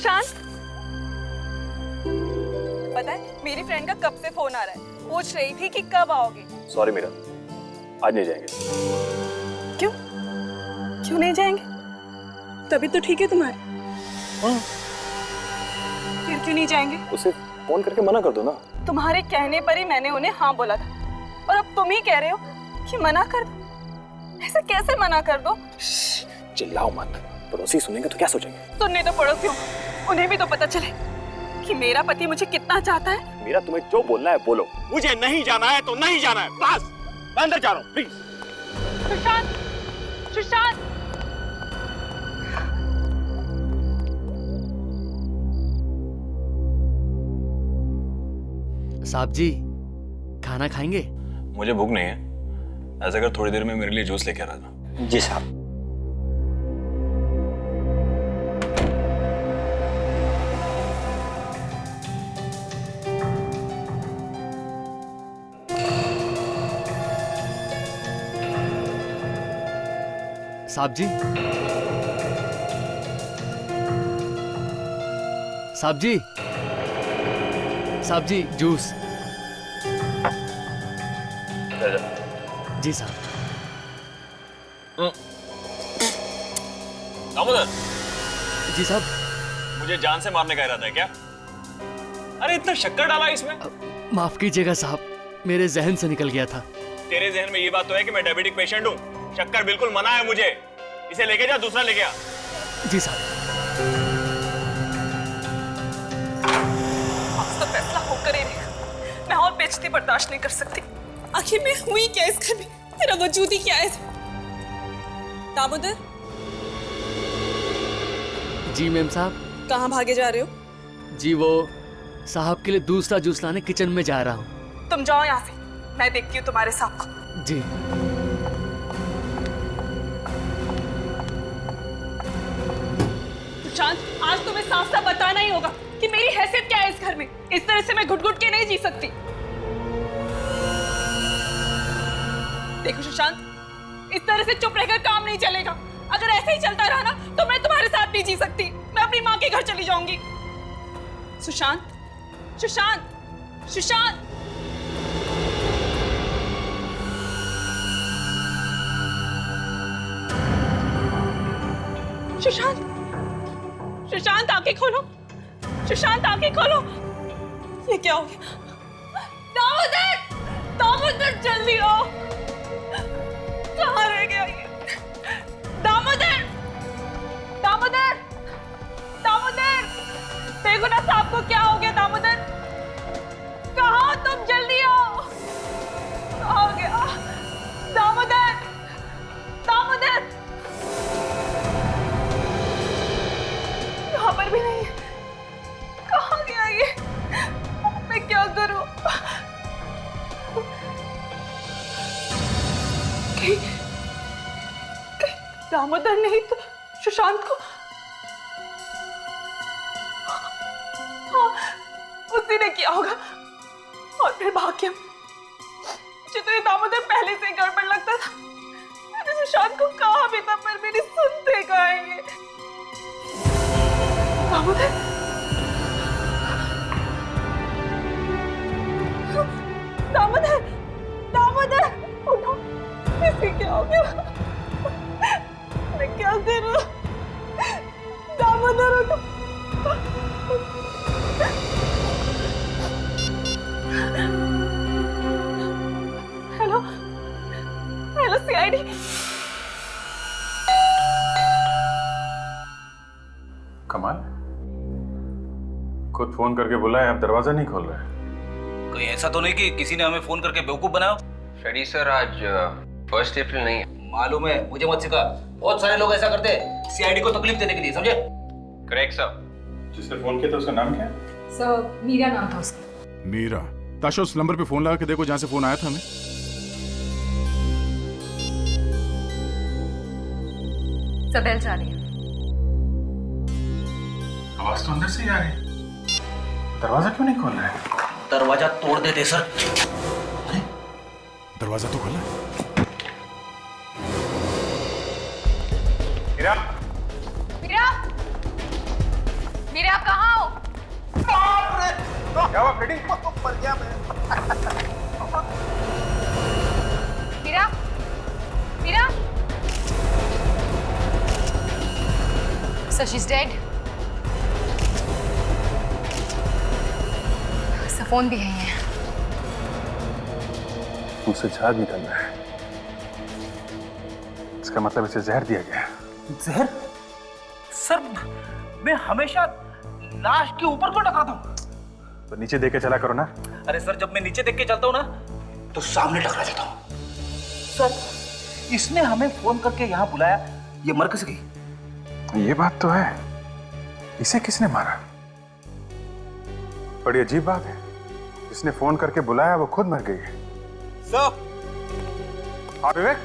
सुशांत, पता है मेरी फ्रेंड का कब से फोन आ रहा है, पूछ रही थी कि कब आओगे। सॉरी मीरा, आज नहीं जाएंगे। क्यों क्यों नहीं जाएंगे? तभी तो ठीक है तुम्हारी। हाँ। फिर क्यों नहीं जाएंगे? उसे फोन करके मना कर दो ना। तुम्हारे कहने पर ही मैंने उन्हें हाँ बोला था, और अब तुम ही कह रहे हो कि मना कर दो। ऐसे कैसे मना कर दो? चिल्लाओ मत, पड़ोसी सुनेंगे तो क्या सोचेंगे? सुनने तो पड़ोसियों, उन्हें भी तो पता चले कि मेरा पति मुझे कितना चाहता है। मीरा, तुम्हें जो बोलना है बोलो। मुझे नहीं जाना है तो नहीं जाना है, बस। मैं अंदर जा रहा हूँ, प्लीज। सुशांत, सुशांत, साहब जी, खाना खाएंगे? मुझे भूख नहीं है। ऐसा कर थोड़ी देर में मेरे लिए जूस लेके आ रहा था। जी साहब। साहब जी, साहब जी, साहब जी, जूस। जी साहब। दामोदर, जी साहब। मुझे जान से मारने का इरादा है क्या? अरे इतना शक्कर डाला इसमें। माफ कीजिएगा साहब, मेरे जहन से निकल गया था। तेरे जहन में ये बात तो है कि मैं डायबिटिक पेशेंट हूँ। शक्कर बिल्कुल मना है मुझे। इसे लेके जा, दूसरा लेके आ। जी साहब। आज तो फैसला होकर ही रहेगा। मैं और बेइज्जती बर्दाश्त नहीं कर सकती। आखिर मैं हुई क्या इस घर में? तेरा वजूद ही क्या है? दामोदर, जी मैम साहब। कहाँ भागे जा रहे हो? जी वो साहब के लिए दूसरा जूस लाने किचन में जा रहा हूँ। तुम जाओ यहाँ से, मैं देखती हूँ तुम्हारे साहब को। जी। सुशांत, आज तुम्हें साफ साफ बताना ही होगा कि मेरी हैसियत क्या है इस घर में। इस तरह से मैं घुट घुट के नहीं जी सकती। देखो सुशांत, इस तरह से चुप रहकर काम नहीं चलेगा। अगर ऐसे ही चलता रहा ना तो मैं तुम्हारे साथ नहीं जी सकती। मैं अपनी माँ के घर चली जाऊंगी। सुशांत, सुशांत, सुशांत, सुशांत, सुशांत आंखें खोलो। सुशांत आंखें खोलो। ये क्या हो गया? दामोदर, दामोदर जल्दी आओ। कहाँ रह गया ये? दामोदर, दामोदर, दामोदर, देखो ना साहब को क्या हो गया। दामोदर, कहाँ हो तुम? जल्दी आओ। कहाँ हो गया? दामोदर, दामोदर, यहाँ पर भी नहीं है। कहाँ गया ये? मैं क्या करूं? कहीं दामोदर नहीं तो सुशांत को? हाँ, उसी ने किया होगा। और फिर भाग्यम, मुझे तो ये दामोदर पहले से ही गड़बड़ लगता था। मैंने सुशांत को कहा भी था, पर मेरी सुनते कहाँ है ये? दामोदर, दामोदर, दामोदर, उठो। इसे क्या हो गया? मैं क्या करूं? दामोदर उठो। Hello, hello CID. कमाल, खुद फोन करके बुलाए, आप दरवाजा नहीं खोल रहे। कोई ऐसा तो नहीं कि किसी ने हमें फोन करके बेवकूफ बनाया? फ्रेडी सर, आज 1 अप्रैल नहीं है। मालूम है, मुझे मत सिखा। बहुत सारे लोग ऐसा करते हैं सीआईडी को तकलीफ देने के लिए, समझे? Correct sir. जिसने फोन किया था उसका नाम क्या है? सर, मीरा नाम था उसका। मीरा। ताशा, उस नंबर पे फोन लगा के देखो जहां से फोन आया था हमें। सब बेल जा रही है। आवाज तो अंदर से ही आ रही है। दरवाजा क्यों नहीं खोल रहा है? दरवाजा तोड़ देते सर। दरवाजा तो खोला है। मीरा, मीरा, मीरा कहाँ हो? क्या हुआ फ्रेडी? मर गया मैं। Meera, Meera. So she's dead. Phone भी यही है। मुझसे झाग निकल रहा है। इसका मतलब इसे जहर दिया गया। जहर? सर, मैं हमेशा लाश के ऊपर क्यों टकराता हूँ? तो नीचे देके चला करो ना। अरे सर, जब मैं नीचे देख के चलता हूँ ना, तो सामने टकरा जाता हूँ। सर, इसने हमें फोन करके यहाँ बुलाया, ये मर कैसे गई? ये बात तो है। इसे किसने मारा? बड़ी अजीब बात है। जिसने फोन करके बुलाया वो खुद मर गई है। सर, हाँ विवेक।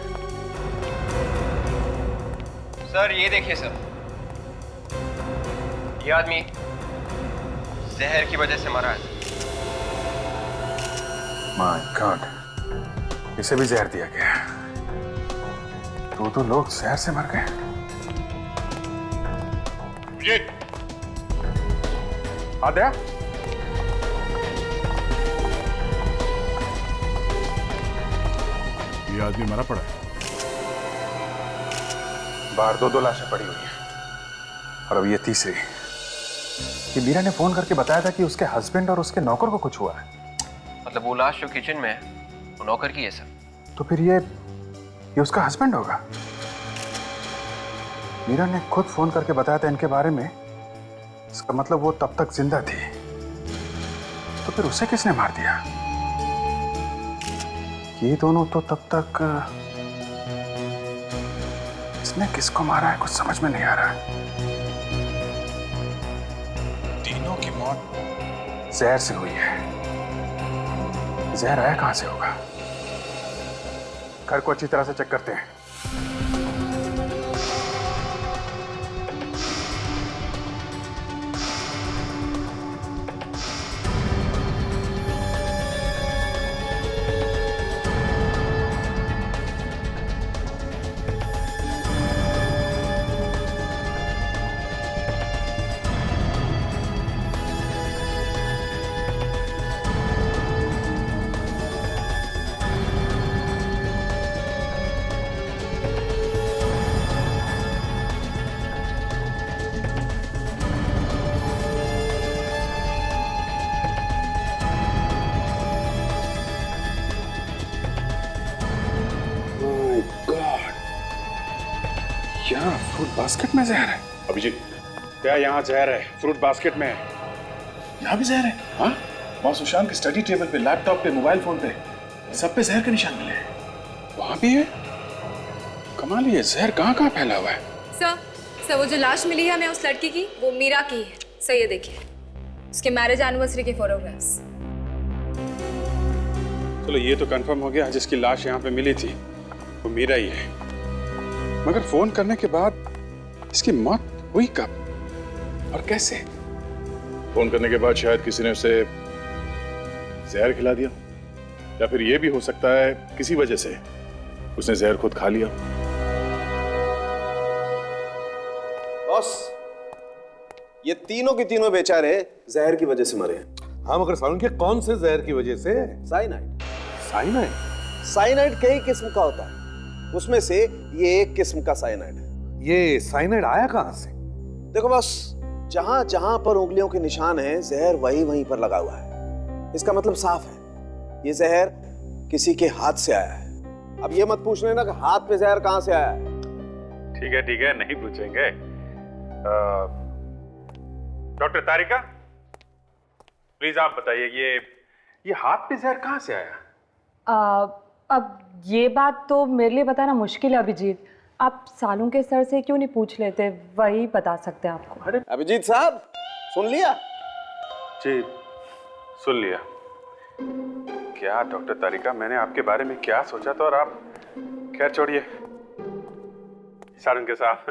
सर ये देखिए सर, ये आदमी जहर की वजह से मरा है। माय गॉड, इसे भी जहर दिया गया। तो लोग जहर से मर गए। आद्या, ये आदमी मरा पड़ा है। बाहर दो लाशें पड़ी हुई हैं और अब ये तीसरी। कि मीरा ने फोन करके बताया था कि उसके हस्बैंड और उसके नौकर को कुछ हुआ है। मतलब वो लाश जो किचन में है, वो नौकर की है सर। तो फिर ये उसका हस्बैंड होगा। मीरा ने खुद फोन करके बताया था इनके बारे में। इसका मतलब वो तब तक जिंदा थी। तो फिर उसे किसने मार दिया? ये दोनों तो तब तक। इसने किसको मारा है कुछ समझ में नहीं आ रहा। तीनों की मौत जहर से हुई है। जहर आया कहां से होगा? घर को अच्छी तरह से चेक करते हैं। क्या फ्रूट बास्केट में जहर है? अभिजीत, क्या यहाँ जहर है? फ्रूट बास्केट में है। यहाँ भी जहर है? हाँ, वहाँ सुशांत के स्टडी टेबल पे, लैपटॉप पे, मोबाइल फोन पे, सब पे जहर के निशान मिले हैं। वहाँ भी है? कमाल, ये जहर कहाँ फैला हुआ है? सर वो जो लाश मिली है हमें उस लड़की की, वो मीरा की है। सर ये देखिए, उसके मैरिज एनिवर्सरी के फोटोग्राफ्स। चलो ये तो कंफर्म हो गया, जिसकी लाश यहाँ पे मिली थी वो मीरा ही है। मगर फोन करने के बाद इसकी मौत हुई कब और कैसे? फोन करने के बाद शायद किसी ने उसे जहर खिला दिया, या फिर यह भी हो सकता है किसी वजह से उसने जहर खुद खा लिया। बॉस, ये तीनों के तीनों बेचारे जहर की वजह से मरे हैं। हाँ, मगर सारुण के कौन से जहर की वजह से? साइनाइड। साइनाइड? साइनाइड कई किस्म का होता है, उसमें से ये एक किस्म का साइनाइड है। ये साइनाइड आया कहां से? देखो बस, जहां जहां पर उंगलियों के निशान हैं, जहर वहीं पर लगा हुआ है। इसका मतलब साफ है, ये जहर किसी के हाथ से आया है। अब ये मत पूछ लेना कि हाथ पे जहर कहां से आया है। ठीक है, नहीं पूछेंगे। डॉक्टर तारिका, प्लीज आप बताइए, ये हाथ पे जहर कहां से आया? अब ये बात तो मेरे लिए बताना मुश्किल है अभिजीत। आप सालू के सर से क्यों नहीं पूछ लेते, वही बता सकते हैं आपको। अरे अभिजीत साहब, सुन लिया? जी सुन लिया। क्या डॉक्टर तारिका, मैंने आपके बारे में क्या सोचा था और आप, खैर छोड़िए। सारुण के साथ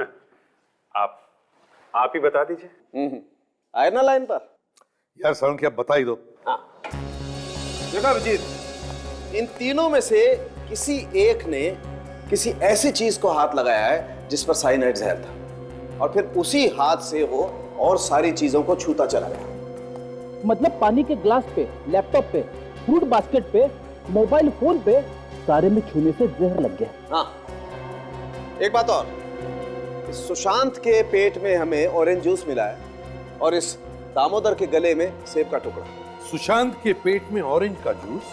आप ही बता दीजिए। आए ना लाइन पर? यार सारुण की आप बता ही दो। देखो अभिजीत, इन तीनों में से किसी एक ने किसी ऐसी चीज को हाथ लगाया है जिस पर साइनाइड जहर था, और फिर उसी हाथ से वो और सारी चीजों को छूता चला गया। मतलब पानी के ग्लास पे, लैपटॉप पे, फ्रूट बास्केट पे, मोबाइल फोन पे, सारे में छूने से जहर लग गया। हाँ, एक बात और, इस सुशांत के पेट में हमें ऑरेंज जूस मिला है और इस दामोदर के गले में सेब का टुकड़ा। सुशांत के पेट में ऑरेंज का जूस,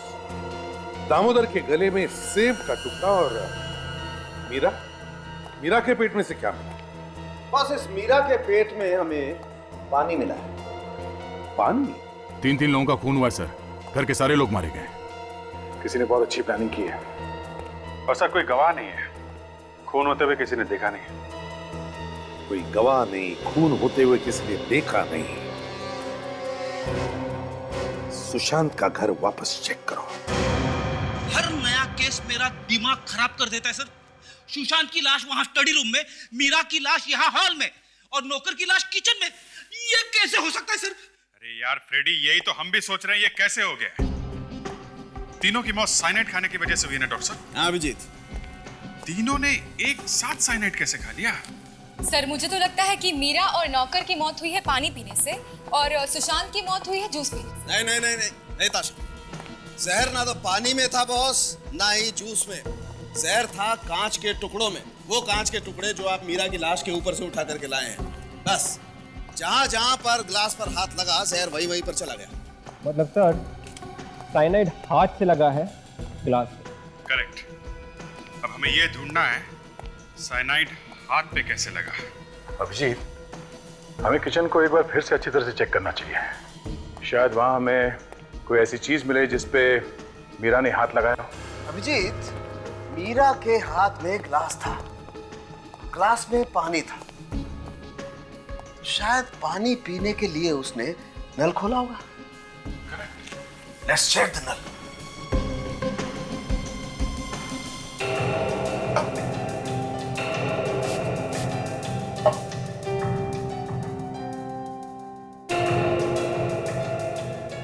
दामोदर के गले में सेब का टुकड़ा और मीरा के पेट में से क्या मिला? बस इस मीरा के पेट में हमें पानी मिला है। पानी? 3 लोगों का खून हुआ है सर, घर के सारे लोग मारे गए। किसी ने बहुत अच्छी प्लानिंग की है और सर कोई गवाह नहीं है, खून होते हुए किसी ने देखा नहीं। कोई गवाह नहीं, खून होते हुए किसी ने देखा नहीं। सुशांत का घर वापस चेक करो। हर नया केस मेरा दिमाग खराब कर देता है सर। सुशांत की लाश वहां स्टडी रूम में, मीरा की लाश यहाँ हॉल में और नौकर की लाश किचन में। ये कैसे हो सकता है सर? अरे यार फ्रेडी, यही तो हम भी सोच रहे हैं, ये कैसे हो गया? तीनों की मौत साइनाइड खाने की वजह से हुई ना डॉक्टर साहब? हाँ अभिजीत, तीनों ने एक साथ साइनाइड कैसे खा लिया? सर मुझे तो लगता है कि मीरा और नौकर की मौत हुई है पानी पीने से और सुशांत की मौत हुई है जूस पीने से। नहीं ताशा, जहर ना तो पानी में था बॉस, ना ही जूस में। जहर था कांच के टुकड़ों में, वो कांच के टुकड़े जो आप मीरा की लाश के ऊपर से उठा करके लाए हैं। बस जहां जहां पर ग्लास पर हाथ लगा, जहर वहीं वहीं पर चला गया। मतलब सर साइनाइड हाथ से लगा है ग्लास पे। करेक्ट। अब हमें ये ढूंढना है साइनाइड हाथ पे कैसे लगा। अभिजीत, हमें किचन को एक बार फिर से अच्छी तरह से चेक करना चाहिए। शायद वहां हमें कोई ऐसी चीज मिले जिसपे मीरा ने हाथ लगाया हो। अभिजीत, मीरा के हाथ में ग्लास था, ग्लास में पानी था, शायद पानी पीने के लिए उसने नल खोला होगा। Let's check the nal.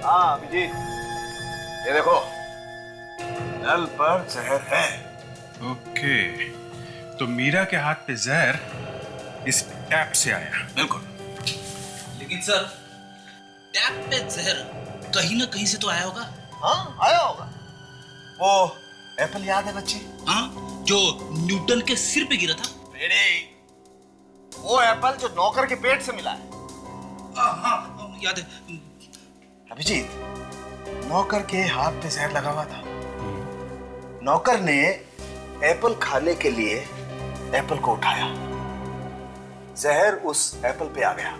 हाँ अभिजीत, ये देखो, नल पर जहर है। ओके, तो मीरा के हाथ पे जहर इस टैप से आया। बिल्कुल, लेकिन सर टैप पे जहर कहीं ना कहीं से तो आया होगा। हाँ आया होगा। वो एप्पल याद है बच्चे? हाँ, जो न्यूटन के सिर पे गिरा था। वो एप्पल जो नौकर के पेट से मिला है। हाँ याद है। अभिजीत, नौकर के हाथ पे जहर लगा हुआ था। नौकर ने एप्पल खाने के लिए एप्पल को उठाया, जहर उस एप्पल पे आ गया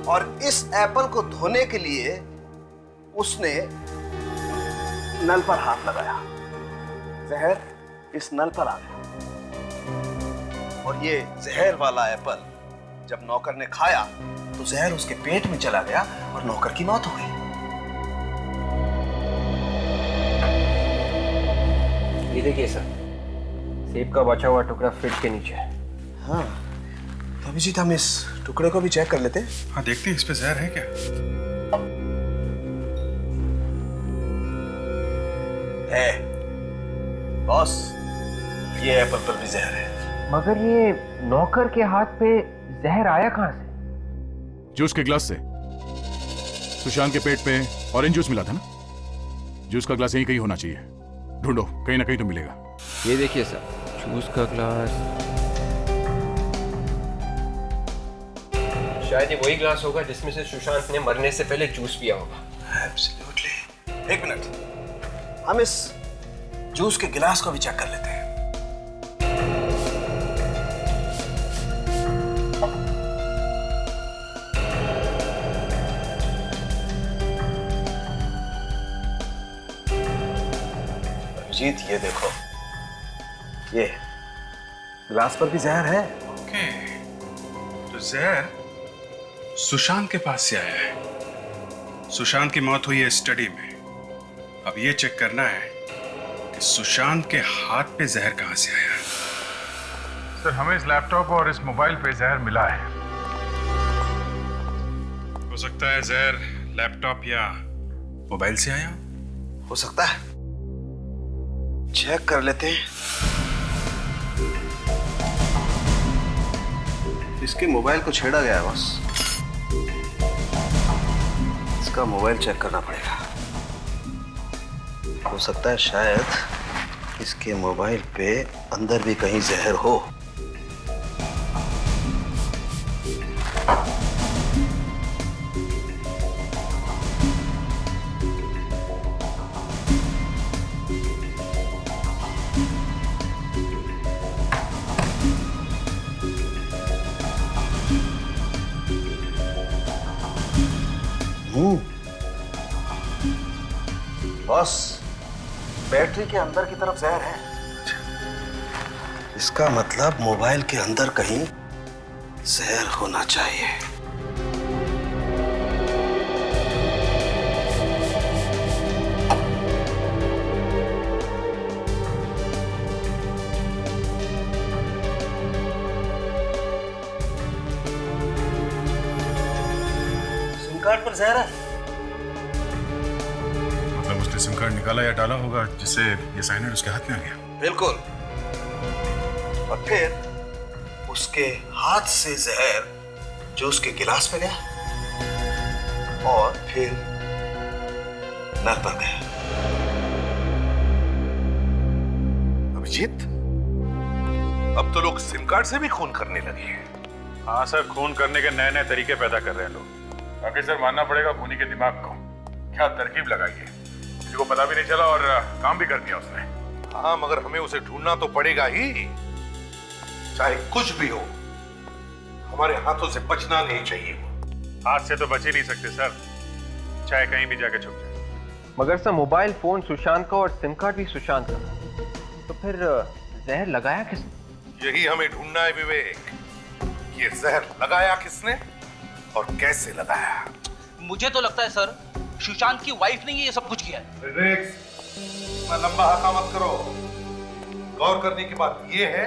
और इस एप्पल को धोने के लिए उसने नल पर हाथ लगाया, जहर इस नल पर आ गया और ये जहर वाला एप्पल जब नौकर ने खाया तो जहर उसके पेट में चला गया और नौकर की मौत हो गई। ये देखिए सर, सेब का बचा हुआ टुकड़ा फ्रिज के नीचे है। हाँ, तो अभिजीत हम इस टुकड़े को भी चेक कर लेते हैं। हाँ देखते हैं इस पे जहर है क्या। है बॉस, ये एप्पल पर भी जहर है। मगर ये नौकर के हाथ पे जहर आया कहां से? जूस के ग्लास से। सुशांत के पेट पे ऑरेंज जूस मिला था ना, जूस का ग्लास यहीं कहीं होना चाहिए। ढूंढो, कहीं ना कहीं तो मिलेगा। ये देखिए सर, जूस का ग्लास। शायद ये वही ग्लास होगा जिसमें से सुशांत ने मरने से पहले जूस पिया होगा। एब्सोल्युटली। एक मिनट, हम इस जूस के गिलास को भी चेक कर लेते हैं। अभिजीत ये देखो, ये ग्लास पर भी जहर है। ओके, तो जहर सुशांत के पास से आया है। सुशांत की मौत हुई है स्टडी में। अब ये चेक करना है कि सुशांत के हाथ पे जहर कहां से आया। सर, हमें इस लैपटॉप और इस मोबाइल पे जहर मिला है। हो सकता है जहर लैपटॉप या मोबाइल से आया। हो सकता है, चेक कर लेते हैं। इसके मोबाइल को छेड़ा गया है बस। इसका मोबाइल चेक करना पड़ेगा। हो सकता है शायद इसके मोबाइल पे अंदर भी कहीं जहर हो। बॉस, बैटरी के अंदर की तरफ जहर है। इसका मतलब मोबाइल के अंदर कहीं जहर होना चाहिए। सिम कार्ड पर जहर है। उसने सिम कार्ड निकाला या डाला होगा जिससे ये साइनर उसके हाथ में आ गया। बिल्कुल। और फिर उसके हाथ से जहर जो उसके गिलास में गया और फिर नर पर गया। अभिजीत, अब तो लोग सिम कार्ड से भी खून करने लगे हैं। हाँ सर, खून करने के नए नए तरीके पैदा कर रहे हैं लोग। बाकी सर मानना पड़ेगा खूनी के दिमाग को, क्या तरकीब लगाई है। किसी को पता भी नहीं चला और काम भी कर दिया उसने। हाँ, मगर हमें उसे ढूंढना तो पड़ेगा ही। चाहे कुछ भी हो, हमारे हाथों से बचना नहीं चाहिए। हाथ से तो बच ही नहीं सकते सर, चाहे कहीं भी जाके छुप जाए। मगर सर मोबाइल फोन सुशांत का और सिम कार्ड भी सुशांत का, तो फिर जहर लगाया किसने? यही हमें ढूंढना है विवेक। ये जहर लगाया किसने और कैसे लगाया? मुझे तो लगता है सर सुशांत की वाइफ ने ये सब कुछ किया है। विवेक, मैं लंबा हका मत करो। गौर करने की बात ये है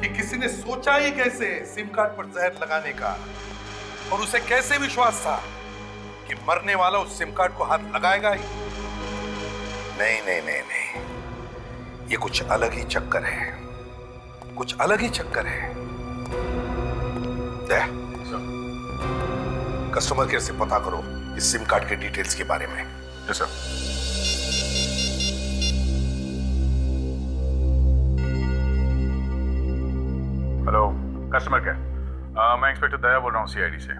कि किसी ने सोचा ही कैसे सिम कार्ड पर जहर लगाने का, और उसे कैसे विश्वास था कि मरने वाला उस सिम कार्ड को हाथ लगाएगा ही? नहीं नहीं नहीं नहीं, ये कुछ अलग ही चक्कर है, कुछ अलग ही चक्कर है। कस्टमर केयर से पता करो इस सिम कार्ड के डिटेल्स के बारे में। Yes sir. Hello customer care, मैं इंस्पेक्टर दया बोल रहा हूँ सीआईडी से।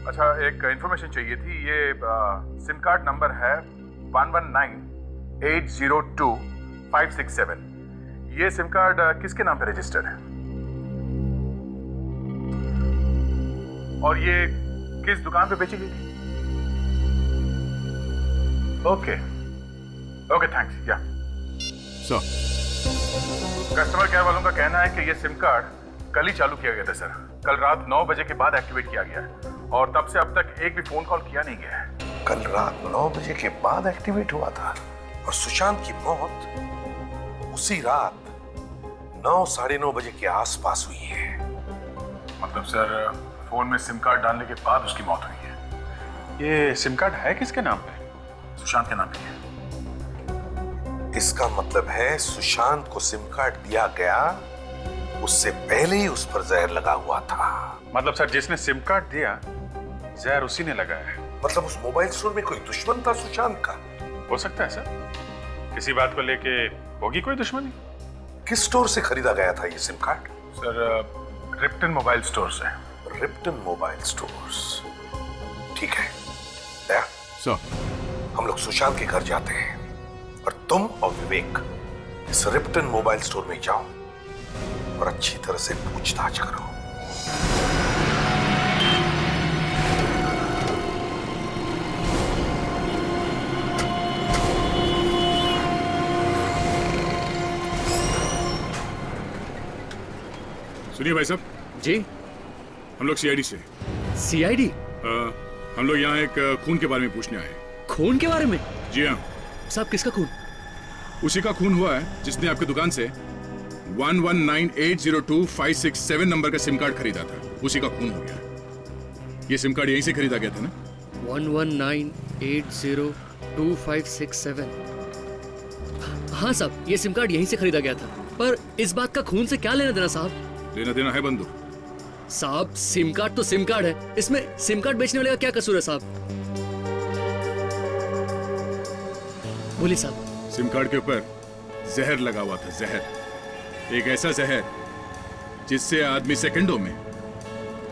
अच्छा, एक इंफॉर्मेशन चाहिए थी। ये सिम कार्ड नंबर है 1198025667। ये सिम कार्ड किसके नाम पे रजिस्टर्ड है और ये किस दुकान पे बेची गई थी? Okay okay, thanks. या सर, कस्टमर केयर वालों का कहना है कि ये सिम कार्ड कल ही चालू किया गया था सर। कल रात 9 बजे के बाद एक्टिवेट किया गया है और तब से अब तक एक भी फोन कॉल किया नहीं गया है। कल रात 9 बजे के बाद एक्टिवेट हुआ था और सुशांत की मौत उसी रात 9 साढ़े 9 बजे के आसपास हुई है। मतलब सर फोन में सिम कार्ड डालने के बाद उसकी मौत हुई है। ये सिम कार्ड है किसके नाम पे? सुशांत के नाम पे है। इसका मतलब है सुशांत को सिम कार्ड दिया गया, उससे पहले ही उस पर जहर लगा हुआ था। मतलब सर जिसने सिम कार्ड दिया जहर उसी ने लगाया है। मतलब उस मोबाइल स्टोर में कोई दुश्मन था सुशांत का? हो सकता है सर, किसी बात को लेके होगी कोई दुश्मनी। किस स्टोर से खरीदा गया था ये SIM card? Sir Ripton mobile store से। रिप्टन मोबाइल स्टोर्स, ठीक है। दया सर, हम लोग सुशांत के घर जाते हैं और तुम और विवेक इस रिप्टन मोबाइल स्टोर में जाओ और अच्छी तरह से पूछताछ करो। सुनिए भाई साहब। जी, हम लोग सीआईडी से। सीआईडी? हम लोग यहाँ एक खून के बारे में पूछने आए। खून के बारे में? जी हाँ साहब। किसका खून? उसी का खून हुआ है जिसने आपकी दुकान से 1198025667 नंबर का सिम कार्ड खरीदा था। उसी का खून हो गया। ये सिम कार्ड यहीं से खरीदा गया था ना? 1198025667। हाँ साहब, ये सिम कार्ड यहीं से खरीदा गया था। पर इस बात का खून से क्या लेना देना साहब? लेना देना है बंधु। साहब सिम कार्ड तो सिम कार्ड है, इसमें सिम कार्ड बेचने वाले का क्या कसूर है साहब? बोलिए साहब। सिम कार्ड के ऊपर जहर लगा हुआ था, जहर, एक ऐसा जहर जिससे आदमी सेकंडों में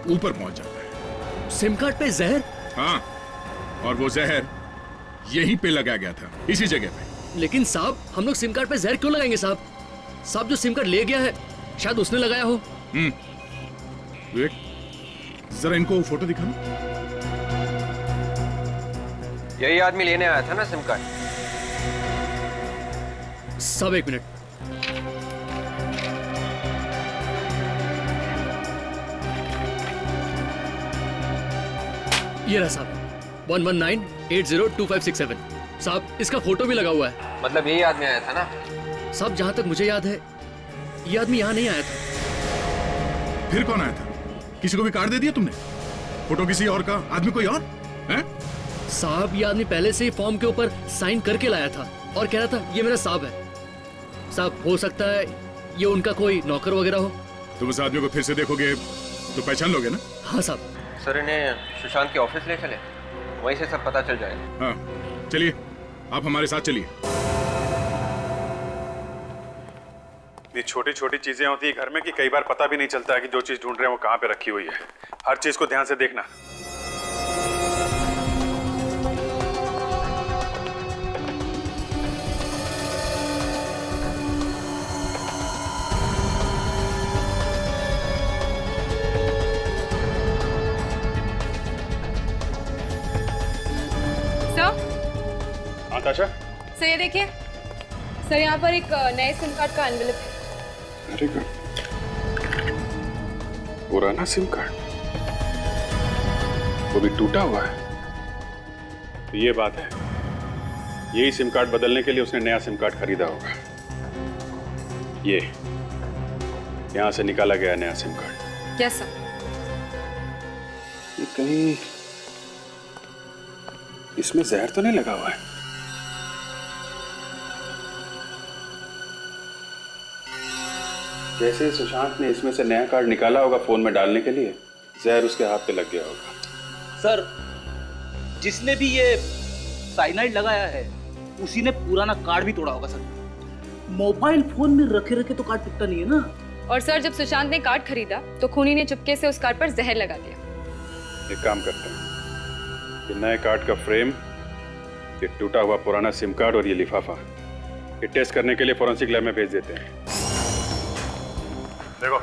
ऊपर पहुंच जाता है। सिम कार्ड पे जहर? हाँ, और वो जहर यहीं पे लगाया गया था, इसी जगह पे। लेकिन साहब हम लोग सिम कार्ड पे जहर क्यों लगाएंगे साहब? साहब जो सिम कार्ड ले गया है शायद उसने लगाया हो। विवेक, जरा इनको वो फोटो दिखाना। यही आदमी लेने आया था ना सिम कार्ड? सब एक मिनट। ये रहा साहब, 119802567। साहब इसका फोटो भी लगा हुआ है। मतलब यही आदमी आया था ना? साहब जहां तक मुझे याद है ये आदमी यहाँ नहीं आया था। फिर कौन आया था? किसी को भी कार्ड दे दिया तुमने? फोटो किसी और का, आदमी कोई और है? साहब ये आदमी पहले से ही फॉर्म के ऊपर साइन करके लाया था और कह रहा था ये मेरा साहब है। साहब हो सकता है ये उनका कोई नौकर वगैरह हो। तुम उस आदमी को फिर से देखोगे तो पहचान लोगे ना? हाँ साहब। सर इन्हें सुशांत के ऑफिस ले चले, वहीं से सब पता चल जाएगा। हाँ चलिए, आप हमारे साथ चलिए। ये छोटी छोटी चीजें होती है घर में कि कई बार पता भी नहीं चलता है कि जो चीज ढूंढ रहे हैं वो कहाँ पे रखी हुई है। हर चीज को ध्यान से देखना। हाँ ताशा। सर ये देखिए सर, यहाँ पर एक नए सिम कार्ड का एनवेलप है। Very good. पुराना सिम कार्ड, वो भी टूटा हुआ है। तो ये बात है, यही सिम कार्ड बदलने के लिए उसने नया सिम कार्ड खरीदा होगा। ये यहां से निकाला गया नया सिम कार्ड। Yes sir. ये कहीं इसमें जहर तो नहीं लगा हुआ है? जैसे सुशांत ने इसमें से नया कार्ड निकाला होगा फोन में डालने के लिए, जहर उसके हाथ पे लग गया होगा। सर जिसने भी ये साइनाइड लगाया है उसी ने पुराना कार्ड भी तोड़ा होगा सर। मोबाइल फोन में रखे रखे तो कार्ड टूटता नहीं है ना। और सर जब सुशांत ने कार्ड खरीदा तो खूनी ने चुपके से उस कार्ड पर जहर लगा दिया। एक काम करते हैं, ये नए कार्ड का फ्रेम, ये टूटा हुआ पुराना सिम कार्ड और ये लिफाफा, ये टेस्ट करने के लिए फोरेंसिक लैब में भेज देते हैं। देखो,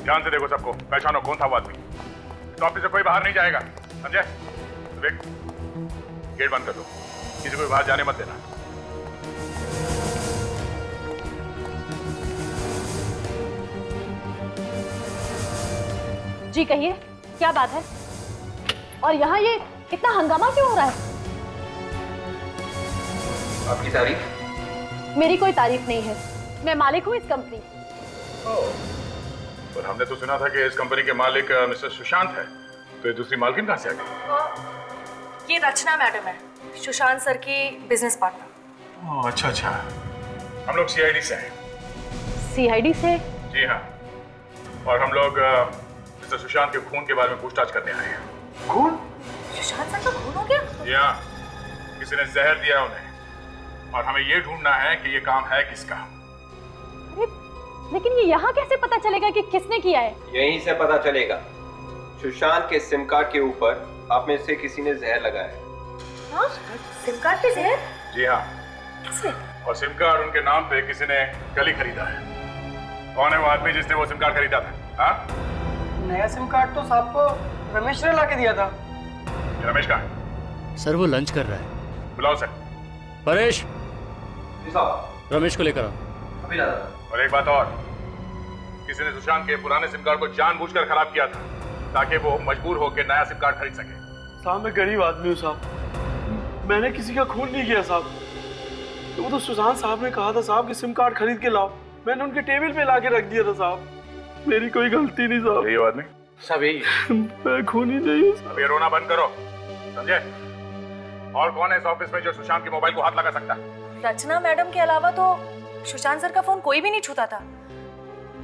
ध्यान से देखो सबको, पहचानो कौन था वो आदमी। इस ऑफिस से कोई बाहर नहीं जाएगा, समझे? विवेक, गेट बंद कर दो, किसी को बाहर जाने मत देना। जी कहिए, क्या बात है? और यहाँ ये इतना हंगामा क्यों हो रहा है? आपकी तारीफ? मेरी कोई तारीफ नहीं है, मैं मालिक हूँ इस कंपनी। और हमने तो सुना था कि इस कंपनी के मालिक मिस्टर सुशांत है, तो ये दूसरी मालकिन कहाँ से आ गई? ये रचना मैडम है, सुशांत सर की बिजनेस पार्टनर। ओह अच्छा अच्छा, हम लोग सीआईडी से हैं। सीआईडी से? जी हाँ, और हम लोग मिस्टर सुशांत के खून के बारे में पूछताछ करने आए हैं। खून? सुशांत सर का खून हो गया? जी हाँ, किसी ने जहर दिया उन्हें, और हमें ये ढूंढना है कि ये काम है किसका। अरे लेकिन ये यहाँ कैसे पता चलेगा कि किसने किया है? यहीं से पता चलेगा। सुशांत के सिम कार्ड के ऊपर आप में से किसी ने जहर लगाया। हाँ? सिम कार्ड पे जहर? जी हाँ। किसने? और सिम कार्ड उनके नाम पे किसी ने कल ही खरीदा है। कौन है वो आदमी जिसने वो सिम कार्ड खरीदा था? हाँ? नया सिम कार्ड तो साहब को रमेश ने ला के दिया था। रमेश कहाँ है? सर वो लंच कर रहा है। बुलाओ सर। परेश, साहब रमेश को लेकर आओ। अभी ला। और एक बात और, किसी ने सुशांत के पुराने सिम कार्ड को जानबूझकर खराब किया था ताकि वो मजबूर होकर नया सिम कार्ड खरीद सके। साहब मैं गरीब आदमी हूँ साहब, मैंने किसी का खून नहीं किया साहब। तो वो तो सुशांत साहब ने कहा था साहब कि सिम कार्ड खरीद के लाओ, मैंने उनके टेबल पे ला के रख दिया था साहब। मेरी कोई गलती नहीं साहब। यही आदमी? सब यही। मैं खूनी नहीं हूँ। अब ये रोना बंद करो, समझे? और कौन है इस ऑफिस में जो सुशांत के मोबाइल को हाथ लगा सकता है? रचना मैडम के अलावा तो सुशांत सर का फोन कोई भी नहीं छूता था,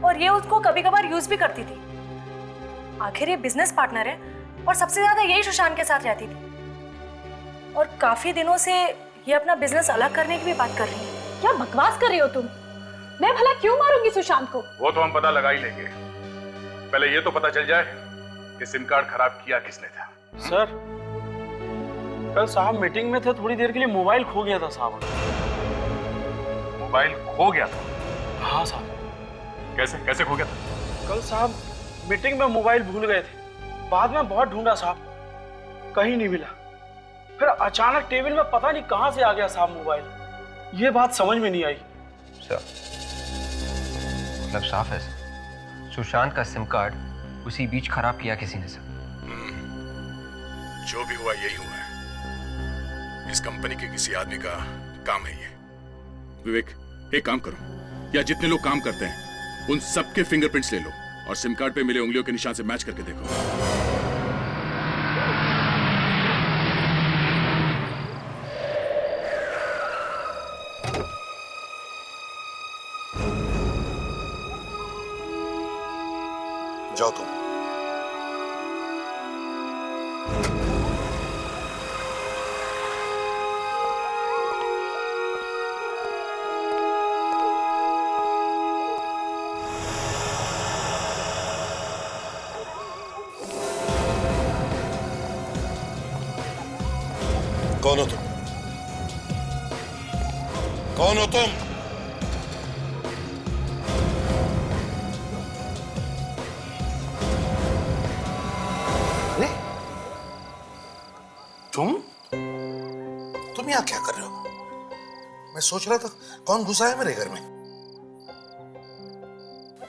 और ये उसको कभी कभार यूज भी करती थी। आखिर ये बिजनेस पार्टनर है और सबसे ज्यादा यही सुशांत के साथ रहती थी और काफी दिनों से ये अपना बिजनेस अलग करने की भी बात कर रही है। क्या बकवास कर रही हो तुम? मैं भला क्यों मारूंगी सुशांत को? वो तो हम पता लगा ही लेंगे, पहले ये तो पता चल जाए कि सिम कार्ड खराब किया किसने था। सर कल साहब मीटिंग में थे, थोड़ी देर के लिए मोबाइल खो गया था साहब। मोबाइल खो गया था? हाँ साहब। कैसे कैसे खो गया था? कल साहब मीटिंग में मोबाइल भूल गए थे, बाद में बहुत ढूंढा साहब, कहीं नहीं मिला। फिर अचानक टेबल में पता नहीं कहां से आ गया साहब मोबाइल, ये बात समझ में नहीं आई। मतलब साफ है सर, सुशांत का सिम कार्ड उसी बीच खराब किया किसी ने सर। जो भी हुआ यही हुआ है, इस कंपनी के किसी आदमी का काम है ये। विवेक, एक काम करो, या जितने लोग काम करते हैं उन सबके फिंगरप्रिंट्स ले लो और सिम कार्ड पे मिले उंगलियों के निशान से मैच करके देखो। जाओ तुम। कौन हो तुम? कौन हो तुम? तुम यहाँ क्या कर रहे हो? मैं सोच रहा था कौन घुसा है मेरे घर में।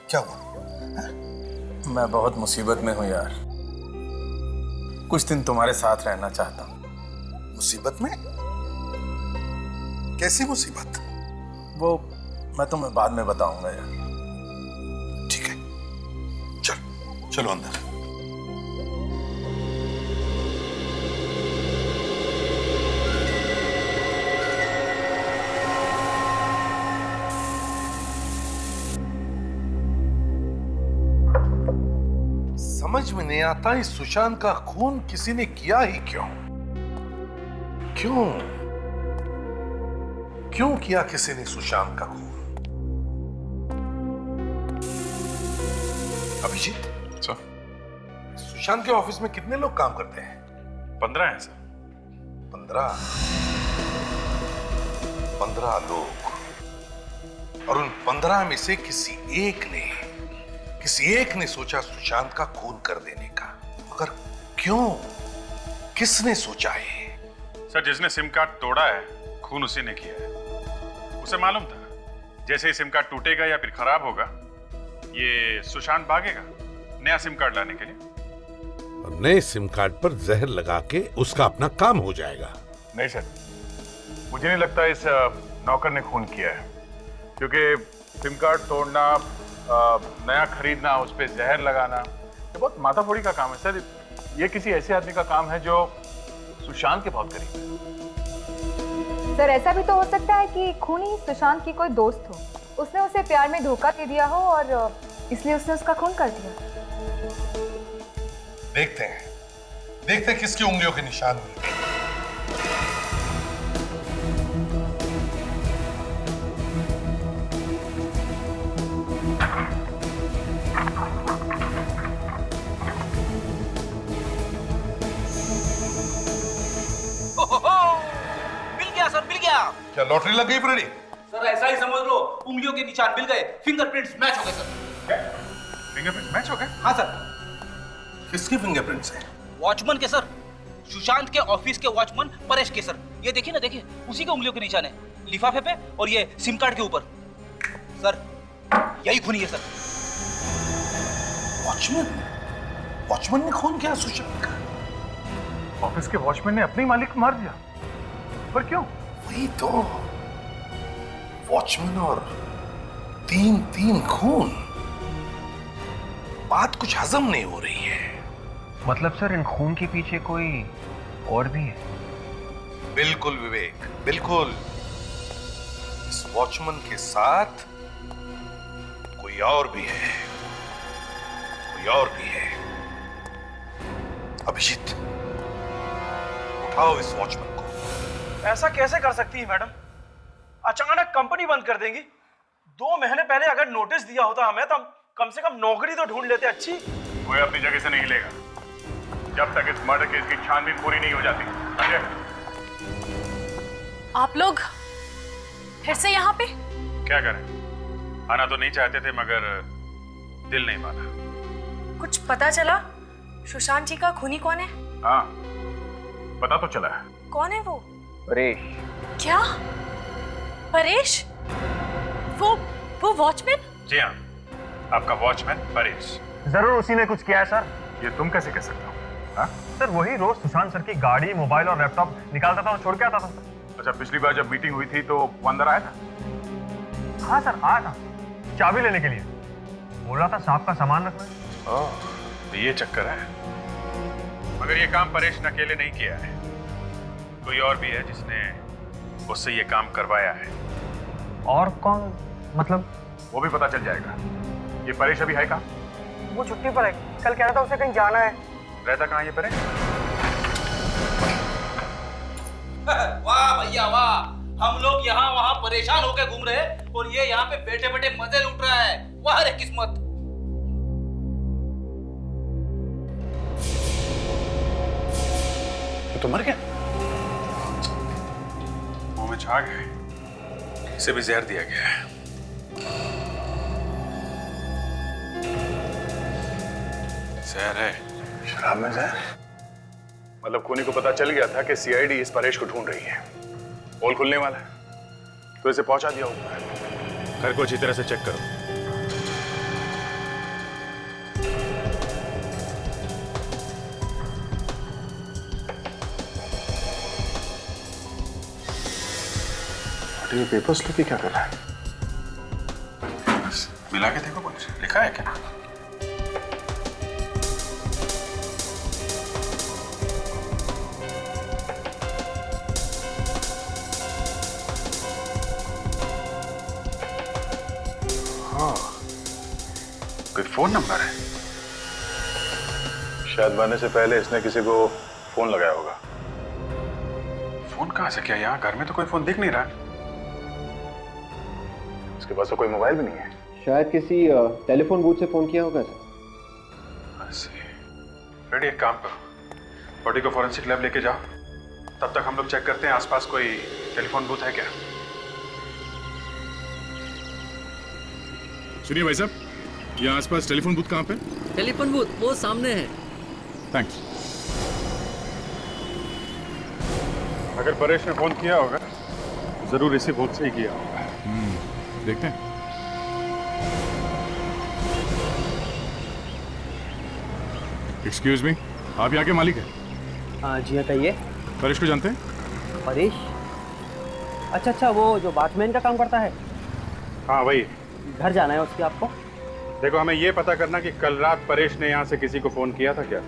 क्या हुआ? मैं बहुत मुसीबत में हूँ यार, कुछ दिन तुम्हारे साथ रहना चाहता हूँ। मुसीबत में? कैसी मुसीबत? वो मैं तुम्हें बाद में बताऊंगा यार। ठीक है, चलो अंदर। समझ में नहीं आता इस सुशांत का खून किसी ने किया ही क्यों? क्यों किया किसी ने सुशांत का खून? अभिजीत सर, सुशांत के ऑफिस में कितने लोग काम करते हैं? 15 हैं सर। 15 लोग, और उन 15 में से किसी एक ने सोचा सुशांत का खून कर देने का। मगर क्यों? किसने सोचा है? सर, जिसने सिम कार्ड तोड़ा है खून उसी ने किया है। उसे मालूम था जैसे ही सिम कार्ड टूटेगा या फिर खराब होगा ये सुशांत भागेगा नया सिम कार्ड लाने के लिए। और नए सिम कार्ड पर जहर लगा के उसका अपना काम हो जाएगा। नहीं सर, मुझे नहीं लगता इस नौकर ने खून किया है, क्योंकि सिम कार्ड तोड़ना, नया खरीदना, उस पर जहर लगाना ये बहुत माथाफोड़ी का काम है सर। ये किसी ऐसे आदमी का काम है जो सुशांत के बहुत करीब है। सर ऐसा भी तो हो सकता है कि खूनी सुशांत की कोई दोस्त हो, उसने उसे प्यार में धोखा दे दिया हो और इसलिए उसने उसका खून कर दिया। देखते हैं किसकी उंगलियों के निशान मिलते हैं। मिल गया। क्या लॉटरी लग गई फ्रेडी? सर ऐसा ही समझ लो, उंगलियों के निशान मिल गए, फिंगरप्रिंट्स मैच हो गए सर। फिंगरप्रिंट्स मैच हो गए? हाँ सर। किसके फिंगरप्रिंट्स हैं? वॉचमैन के सर, सुशांत के ऑफिस के वॉचमैन परेश के सर। ये देखिए ना, देखिए उसी के उंगलियों के निशान है, लिफाफे पे और ये सिम कार्ड के ऊपर। सर यही खूनी है सर। वॉचमैन ने खून किया सुशांत का? ऑफिस के वॉचमैन ने अपने मालिक को मार दिया, पर क्यों? वही तो, वॉचमैन और तीन खून। बात कुछ हजम नहीं हो रही है। मतलब सर इन खून के पीछे कोई और भी है? बिल्कुल विवेक, बिल्कुल। इस वॉचमैन के साथ कोई और भी है, कोई और भी है। अभिजीत, उठाओ इस वॉचमैन को। ऐसा कैसे कर सकती है मैडम? अचानक कंपनी बंद कर देंगी? 2 महीने पहले अगर नोटिस दिया होता हमें तो हम कम से कम नौकरी तो ढूंढ लेते। अच्छी कोई अपनी जगह से नहीं हिलेगा जब तक इस मर्डर केस की छानबीन पूरी नहीं हो जाती। अजय, आप लोग फिर से यहाँ पे? क्या करें, आना तो नहीं चाहते थे मगर दिल नहीं माना। कुछ पता चला सुशांत जी का खूनी कौन है? हाँ, पता तो चला है। कौन है वो? परेश। क्या? परेश? वो वॉचमैन? जी हाँ, आपका वॉचमैन परेश। जरूर उसी ने कुछ किया है सर। ये तुम कैसे कह सकते हो? हाँ? सर वही रोज सुशांत सर की गाड़ी, मोबाइल और लैपटॉप निकालता था और छोड़ के आता था। अच्छा, पिछली बार जब मीटिंग हुई थी तो वो अंदर आया था? हाँ सर, आया था चाबी लेने के लिए। बोल रहा था साहब का सामान रखना। ओह, तो ये चक्कर है। मगर ये काम परेश ने अकेले नहीं किया है, कोई और भी है जिसने उससे ये काम करवाया है। और कौन? मतलब वो भी पता चल जाएगा। ये परेश अभी है कहाँ? वो छुट्टी पर है, कल कह रहा था उसे कहीं जाना है। रहता कहाँ ये परेश? वाह भैया वाह, हम लोग यहाँ वहाँ परेशान होकर घूम रहे हैं और ये यहाँ पे बैठे बैठे मजे लूट रहा है। वाह रे किस्मत। तो मर गया, मुंह में झाग है, इसे भी जहर दिया गया है। जहर है? शराब में जहर? मतलब खूनी को पता चल गया था कि सीआईडी इस परेश को ढूंढ रही है, पोल खुलने वाला है, तो इसे पहुंचा दिया होगा। घर को अच्छी तरह से चेक करो। ये पेपर्स लेके क्या कर रहा है? मिला के देखो, कुछ लिखा है क्या? हाँ, कोई फोन नंबर है। शायद बनने से पहले इसने किसी को फोन लगाया होगा। फोन कहाँ से? क्या यहाँ घर में तो कोई फोन दिख नहीं रहा। इसके पास तो कोई मोबाइल भी नहीं है। शायद किसी टेलीफोन बूथ से फोन किया होगा सर। रेडी, एक काम करो, बॉडी को फॉरेंसिक लैब लेके जाओ, तब तक हम लोग चेक करते हैं आसपास कोई टेलीफोन बूथ है क्या। सुनिए भाई साहब, यहाँ आसपास टेलीफोन बूथ कहाँ पे? टेलीफोन बूथ वो सामने है। थैंक्स। अगर परेश ने फोन किया होगा जरूर इसी बूथ से ही किया होगा। देखते हैं। एक्सक्यूज मी, आप यहाँ के मालिक हैं? हाँ जी हाँ, कहिए। परेश को जानते हैं? परेश? अच्छा, वो जो वॉचमैन का काम करता है। हाँ वही। घर जाना है उसके आपको? देखो, हमें ये पता करना कि कल रात परेश ने यहाँ से किसी को फोन किया था क्या।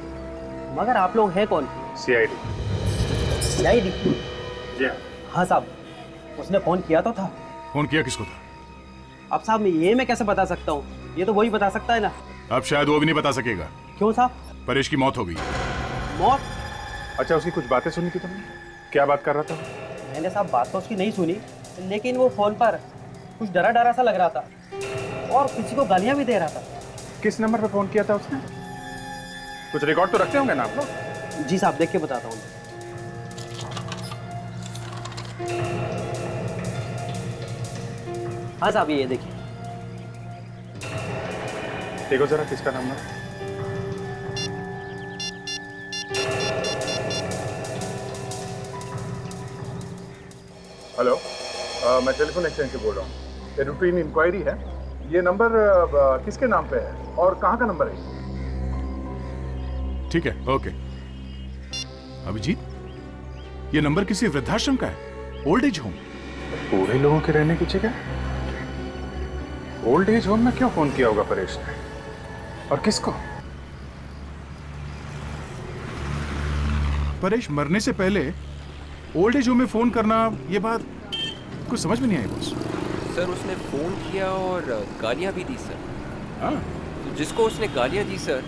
मगर आप लोग हैं कौन? सीआईडी। सीआईडी? जी हाँ साहब, उसने फोन किया तो था। फोन किया किसको था? अब साहब मैं कैसे बता सकता हूँ, ये तो वही बता सकता है ना। अब शायद वो भी नहीं बता सकेगा। क्यों साहब? परेश की मौत हो गई। मौत? अच्छा, उसकी कुछ बातें सुनी थी तुमने? क्या बात कर रहा था? मैंने साहब बात तो उसकी नहीं सुनी, लेकिन वो फोन पर कुछ डरा डरा सा लग रहा था और किसी को गालियां भी दे रहा था। किस नंबर पे फोन किया था उसने? कुछ रिकॉर्ड तो रखते होंगे ना आप लोग? जी साहब, देख के बताता हूँ। हाँ साहब, ये देखिए। देखो जरा किसका नंबर। हेलो, मैं टेलीफोन एक्सचेंज से बोल रहा हूँ। ये रूटीन इंक्वायरी है। ये नंबर किसके नाम पे है और कहाँ का नंबर है? ठीक है, ओके। अभिजीत, ये नंबर किसी वृद्धाश्रम का है, ओल्ड एज होम। पूरे लोगों के रहने की जगह ओल्ड एज होम में क्यों फोन किया होगा परेश ने, और किसको? परेश मरने से पहले ओल्ड एज होम में फोन करना, ये बात कुछ समझ में नहीं आई बॉस। सर उसने फोन किया और गालियां भी दी सर। हाँ, जिसको उसने गालियां दी सर,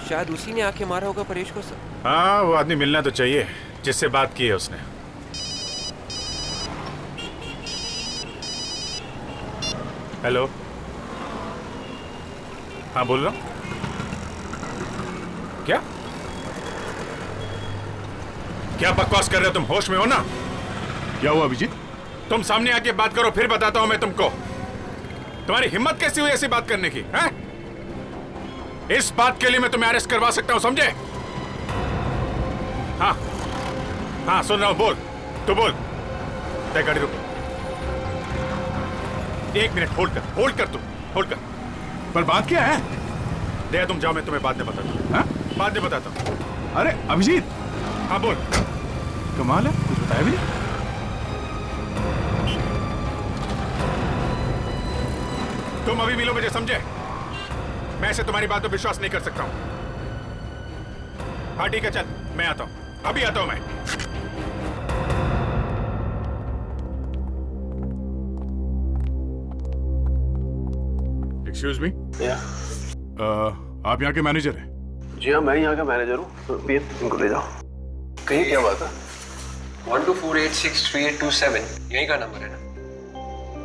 शायद उसी ने आके मारा होगा परेश को सर। हाँ, वो आदमी मिलना तो चाहिए जिससे बात की है उसने। हेलो, हाँ बोल रहा हूँ। क्या क्या बकवास कर रहे हो तुम? होश में हो ना? क्या हुआ अभिजीत? तुम सामने आके बात करो, फिर बताता हूं मैं तुमको। तुम्हारी हिम्मत कैसी हुई ऐसी बात करने की? हैं? इस बात के लिए मैं तुम्हें अरेस्ट करवा सकता हूं, समझे? हाँ हाँ, सुन रहा हूं, बोल। तू बोल। तय गाड़ी रुक। 1 मिनट होल्ड कर तू, होल्ड कर। पर बात क्या है? दे, तुम जाओ, मैं तुम्हें बाद में बताता हूँ। बाद में बताता हूँ। अरे अभिजीत। हाँ बोल। कमाल है, कुछ बताया भी नहीं। तुम अभी मिलो मुझे, समझे? मैं ऐसे तुम्हारी बात पर विश्वास नहीं कर सकता हूं। हाँ ठीक है, चल मैं आता हूं, अभी आता हूं मैं। Excuse me. आप यहाँ के मैनेजर हैं? जी हाँ, मैं यहाँ का मैनेजर हूँ। इनको ले जाओ। कहीं क्या बात है? 1248632827 यही का नंबर है ना?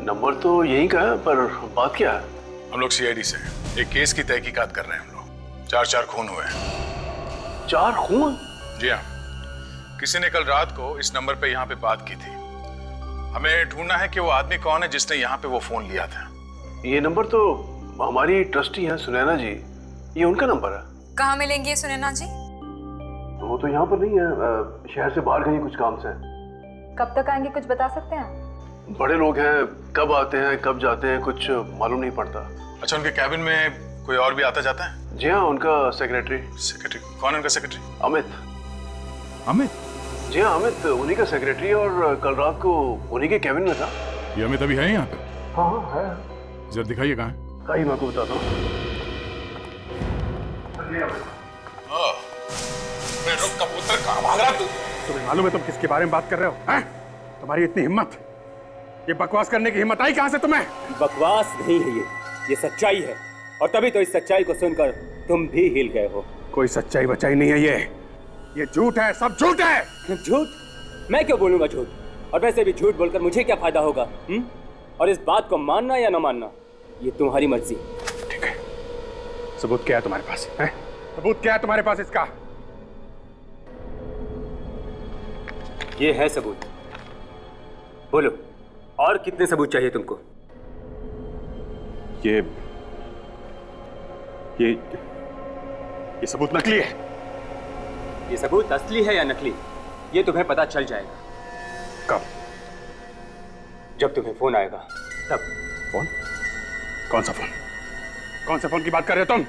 नंबर तो यही का है, पर बात क्या है? हम लोग सीआईडी से एक केस की तहकीकात कर रहे हैं। हम लोग 4 खून हुए हैं। 4 खून? जी हाँ, किसी ने कल रात को इस नंबर पे यहाँ पे बात की थी। हमें ढूंढना है कि वो आदमी कौन है जिसने यहाँ पे वो फोन लिया था। ये नंबर तो हमारी ट्रस्टी है सुनैना जी, ये उनका नंबर है। कहाँ मिलेंगे सुनैना जी? वो तो यहाँ पर नहीं है, शहर से बाहर गई कुछ काम से। कब तक आएंगे, कुछ बता सकते हैं? बड़े लोग हैं, कब आते हैं कब जाते हैं कुछ मालूम नहीं पड़ता। अच्छा, उनके कैबिन में कोई और भी आता जाता है? जी हाँ, उनका सेक्रेटरी। सेक्रेटरी कौन है उनका सेक्रेटरी? अमित। अमित? जी हाँ, अमित उन्हीं का सेक्रेटरी, और कल रात को उन्हीं के कैबिन में था। ये अमित अभी है यहाँ पे? हाँ हाँ है। जरा दिखाइए कहाँ है। कहीं मैं आपको बताता हूँ। रुक कबूतर, कहाँ भाग रहा तू? तुम्हें मालूम है तुम किसके बारे में बात कर रहे हो? हैं? तुम्हारी इतनी हिम्मत, ये बकवास करने की हिम्मत आई कहाँ से तुम्हें? बकवास नहीं है ये सच्चाई है, और तभी तो इस सच्चाई को सुनकर तुम भी हिल गए हो। कोई सच्चाई बचाई नहीं है ये झूठ है, सब झूठ है। झूठ? मैं क्यों बोलूंगा झूठ? और वैसे भी झूठ बोलकर मुझे क्या फायदा होगा? और इस बात को मानना या न मानना ये तुम्हारी मर्जी। ठीक है, सबूत क्या है तुम्हारे पास? है? सबूत क्या है तुम्हारे पास इसका? ये है सबूत। बोलो, और कितने सबूत चाहिए तुमको? ये सबूत नकली है। ये सबूत असली है या नकली, ये तुम्हें पता चल जाएगा। कब? जब तुम्हें फोन आएगा तब। फोन? कौन सा फोन? कौन से फोन की बात कर रहे हो तुम?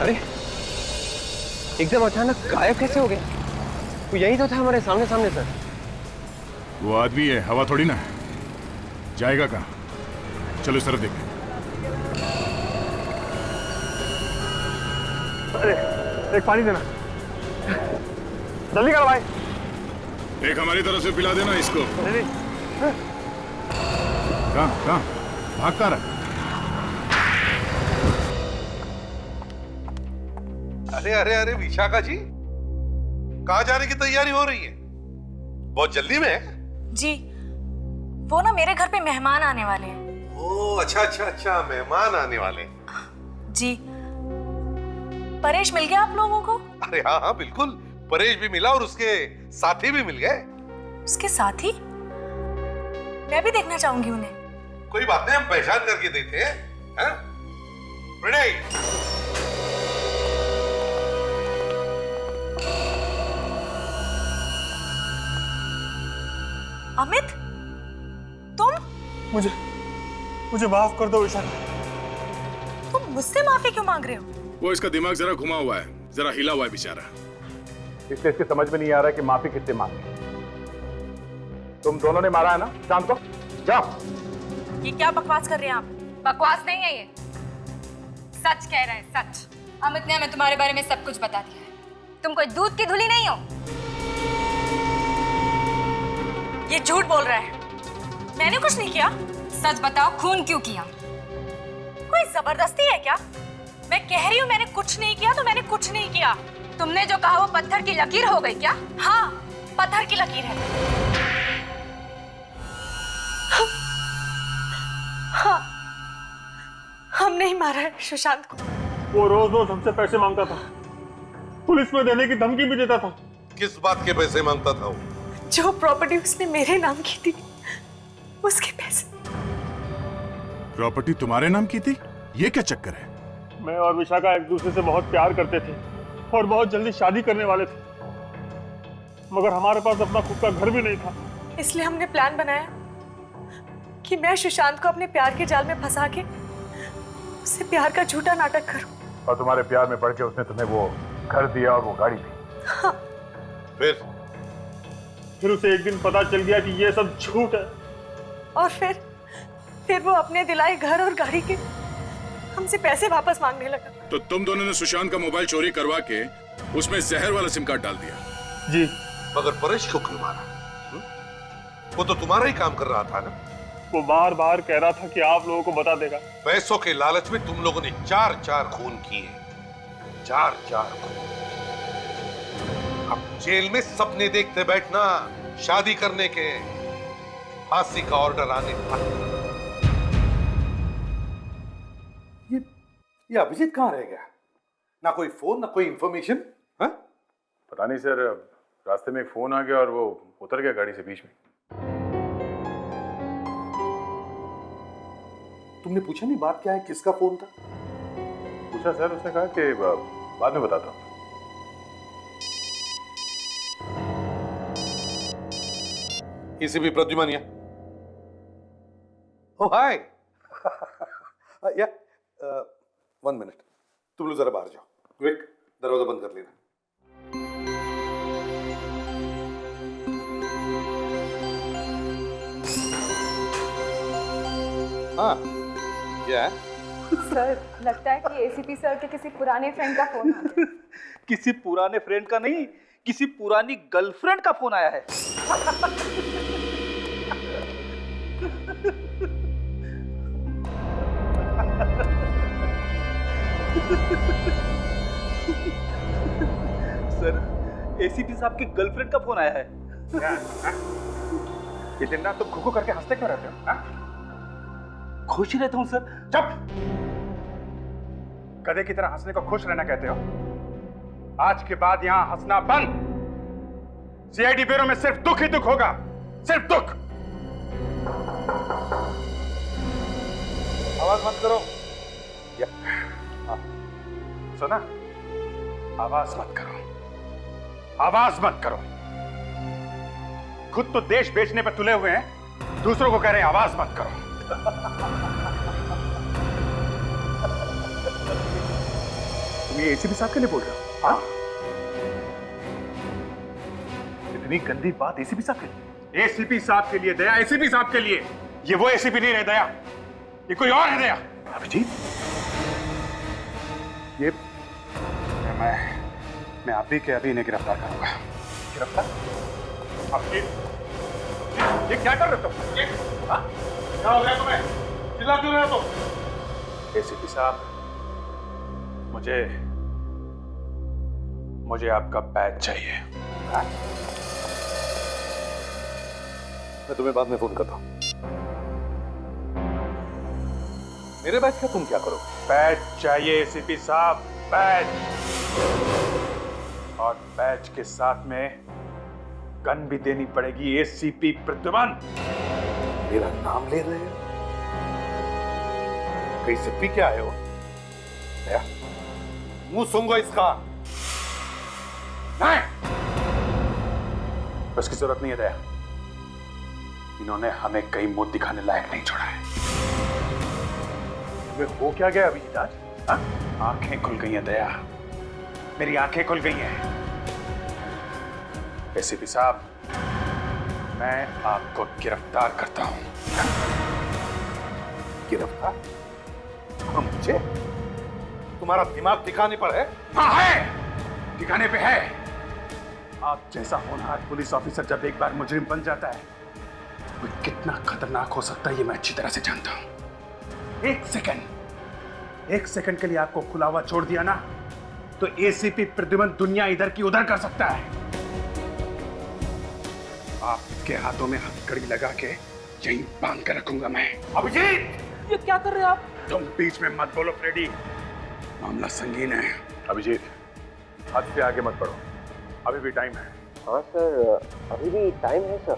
अरे एकदम अचानक गायब कैसे हो गए? वो यही तो था हमारे सामने सामने सर। वो आदमी है, हवा थोड़ी ना है। जाएगा कहाँ? चलो इस तरफ देखें। अरे एक पानी देना, जल्दी करो भाई। एक हमारी तरफ से पिला देना इसको। कहाँ भाग कहाँ रहा? अरे अरे अरे विशाखा जी, कहाँ जाने की तैयारी हो रही है? बहुत जल्दी में है? जी, वो ना मेरे घर पे मेहमान आने वाले हैं। ओह अच्छा अच्छा अच्छा, मेहमान आने वाले। जी, परेश मिल गया आप लोगों को? अरे हाँ हाँ बिल्कुल, परेश भी मिला और उसके साथी भी मिल गए। उसके साथी? मैं भी देखना चाहूंगी उन्हें। कोई बात नहीं, हम पहचान करके देते हैं। हैं? प्रणय, अमित, तुम? मुझे माफ कर दो विशाखा। तुम मुझसे माफी क्यों मांग रहे हो? वो इसका दिमाग जरा घुमा हुआ है, जरा हिला हुआ है बेचारा। इसलिए इसके समझ में नहीं आ रहा है कि माफी कितने मांगे। तुम दोनों ने मारा है ना शांत को? जाओ। ये क्या बकवास कर रहे हैं आप? बकवास नहीं है ये, सच कह रहे हैं, सच। अमित ने हमें तुम्हारे बारे में सब कुछ बता दिया है। तुम कोई दूध की धुली नहीं हो। ये झूठ बोल रहा है। मैंने कुछ नहीं किया। सच बताओ, खून क्यों किया? कोई जबरदस्ती है क्या? मैं कह रही हूँ मैंने कुछ नहीं किया तो मैंने कुछ नहीं किया। तुमने जो कहा वो पत्थर की लकीर हो गई क्या? हाँ, पत्थर की लकीर है। हाँ, हमने ही मारा है सुशांत को। वो रोज रोज हमसे पैसे मांगता था, पुलिस में देने की धमकी भी देता था। किस बात के पैसे मांगता था वो? जो प्रॉपर्टी उसने मेरे नाम की थी, उसके पैसे। प्रॉपर्टी तुम्हारे नाम की थी? ये क्या चक्कर है? मैं और विशाखा एक दूसरे से बहुत प्यार करते थे और बहुत जल्दी शादी करने वाले थे, मगर हमारे पास अपना खुद का घर भी नहीं था। इसलिए हमने प्लान बनाया कि मैं सुशांत को अपने प्यार के जाल में फंसा के उससे प्यार का झूठा नाटक करूं। और तुम्हारे प्यार में पड़ के उसने तुम्हें वो घर दिया और वो गाड़ी दी। हाँ। फिर उसे एक दिन पता चल गया कि ये सब झूठ है। और फिर वो अपने दिलाए घर और गाड़ी के हमसे पैसे वापस मांगने लगा। तो तुम दोनों ने सुशांत का मोबाइल चोरी करवा के उसमें जहर वाला सिम कार्ड डाल दिया? जी। मगर परेश को क्यों मारा? वो तो तुम्हारा ही काम कर रहा था ना। वो बार बार कह रहा था कि आप लोगों को बता देगा। पैसों के लालच में तुम लोगों ने 4-4 खून किए, 4-4 खून। अब जेल में सपने देखते बैठना, शादी करने के, फांसी का ऑर्डर आने पर। ये अभिजीत कहाँ रह गया? ना कोई फोन ना कोई इंफॉर्मेशन। पता नहीं सर, रास्ते में एक फोन आ गया और वो उतर गया गाड़ी से बीच में। तुमने पूछा नहीं बात क्या है, किसका फोन था? पूछा सर, उसने कहा कि बाद में बताता हूँ। एसीपी प्रद्युमन। ओह हाय। या 1 मिनट, तुम लोग जरा बाहर जाओ। क्विक, दरवाजा बंद कर लेना। हाँ, क्या है? सर, लगता है कि एसीपी सर के किसी पुराने फ्रेंड का फोन आ गया। किसी पुराने फ्रेंड का नहीं, किसी पुरानी गर्लफ्रेंड का फोन आया है। सर, एसीपी साहब की गर्लफ्रेंड का फोन आया है। ये दिन रात तुम खो करके हंसते क्यों रहते हो? खुश रहता हूँ सर। चुप! गधे की तरह हंसने को खुश रहना कहते हो? आज के बाद यहां हंसना बंद। सीआईडी ब्यूरो में सिर्फ दुख ही दुख होगा, सिर्फ दुख। आवाज मत करो। सुना? आवाज मत करो, आवाज मत करो। खुद तो देश बेचने पर तुले हुए हैं, दूसरों को कह रहे हैं आवाज मत करो। तुम ये एसीपी साहब के लिए बोल रहे हो? हाँ? इतनी गंदी बात एसीपी साहब के लिए? एसीपी साहब के लिए दया, एसीपी साहब के लिए। ये वो एसीपी नहीं रहे दया, ये कोई और है दया। अभिजीत, ये मैं आप ही के अभी इन्हें गिरफ्तार करूंगा। गिरफ्तार? आप ये क्या कर रहे हो तुम? क्या हो गया तुम्हें? चिल्ला क्यों रहे हो तुम? एसीपी साहब, मुझे आपका बैज चाहिए। मैं तुम्हें बाद में फोन करता हूं। मेरे बैज का तुम क्या करो? बैज चाहिए एसीपी साहब, बैज। और बैज के साथ में गन भी देनी पड़ेगी एसीपी प्रद्युमन। मेरा नाम ले रहे हो? कहीं से पी के आए हो? मुंह सूंघो इसका। नहीं, उसकी जरूरत नहीं है दया। इन्होंने हमें कहीं मुंह दिखाने लायक नहीं छोड़ा है। तुम्हें हो क्या गया अभी आज? आंखें खुल गई हैं दया, मेरी आंखें खुल गई हैं। एसीपी साहब, मैं आपको गिरफ्तार करता हूं। गिरफ्तार? हम मुझे? तुम्हारा दिमाग ठिकाने पर है? हाँ है, ठिकाने पे है। आप जैसा होनहार पुलिस ऑफिसर जब एक बार मुजरिम बन जाता है, वो कितना खतरनाक हो सकता है ये मैं अच्छी तरह से जानता हूं। एक सेकंड के लिए आपको खुला हुआ छोड़ दिया ना, तो एसीपी प्रद्युमन दुनिया इधर की उधर कर सकता है। आपके हाथों में हथकड़ी लगा के यहीं बांध कर रखूंगा मैं। अभिजीत! ये क्या कर रहे हैं आप? तुम बीच में मत बोलो फ्रेडी, मामला संगीन है। अभिजीत, हद से आगे मत बढ़ो, अभी भी टाइम है। हाँ सर, अभी भी टाइम है सर,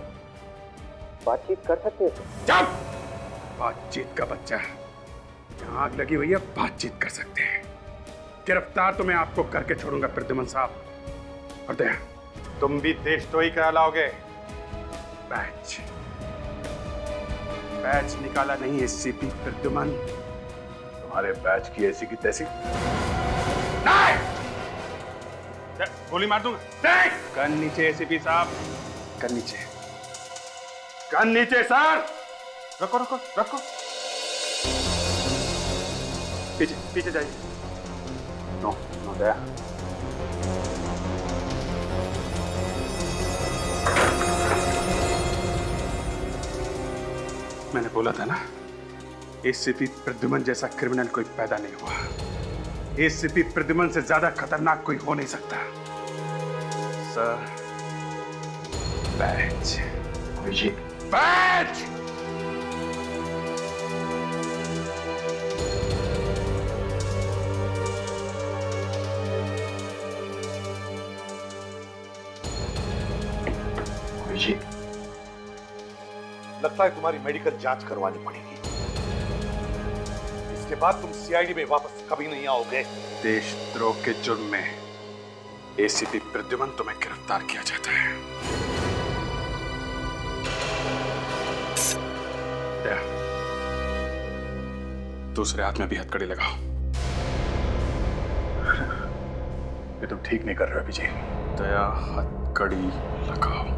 बातचीत कर सकते हैं सर। चुप! बातचीत का बच्चा, यहाँ आग लगी हुई है, बातचीत कर सकते हैं। गिरफ्तार तो मैं आपको करके छोड़ूंगा प्रद्युमन साहब। और दया, तुम भी देशद्रोही कहलाओगे। बैच निकाला नहीं एसीपी प्रद्युमन। तुम्हारे बैच की ऐसी की तैसी। नहीं! गोली मार दूंगा। नहीं! गन नीचे एसीपी साहब, गन नीचे, गन नीचे सर। रखो रखो रखो, पीछे पीछे जाइए। नो नो दया, मैंने बोला था ना, एसीपी प्रद्युमन जैसा क्रिमिनल कोई पैदा नहीं हुआ। एसीपी प्रद्युमन से ज्यादा खतरनाक कोई हो नहीं सकता। Sir, batch, batch! लगता है तुम्हारी मेडिकल जांच करवानी पड़ेगी। इसके बाद तुम सीआईडी में वापस कभी नहीं आओगे। देशद्रोह के जुर्म में एसीपी प्रद्युमन तुम्हें गिरफ्तार किया जाता है। दूसरे हाथ में भी हथकड़ी लगाओ। ये तुम ठीक नहीं कर रहे अभिजीत। दया, हथकड़ी लगाओ।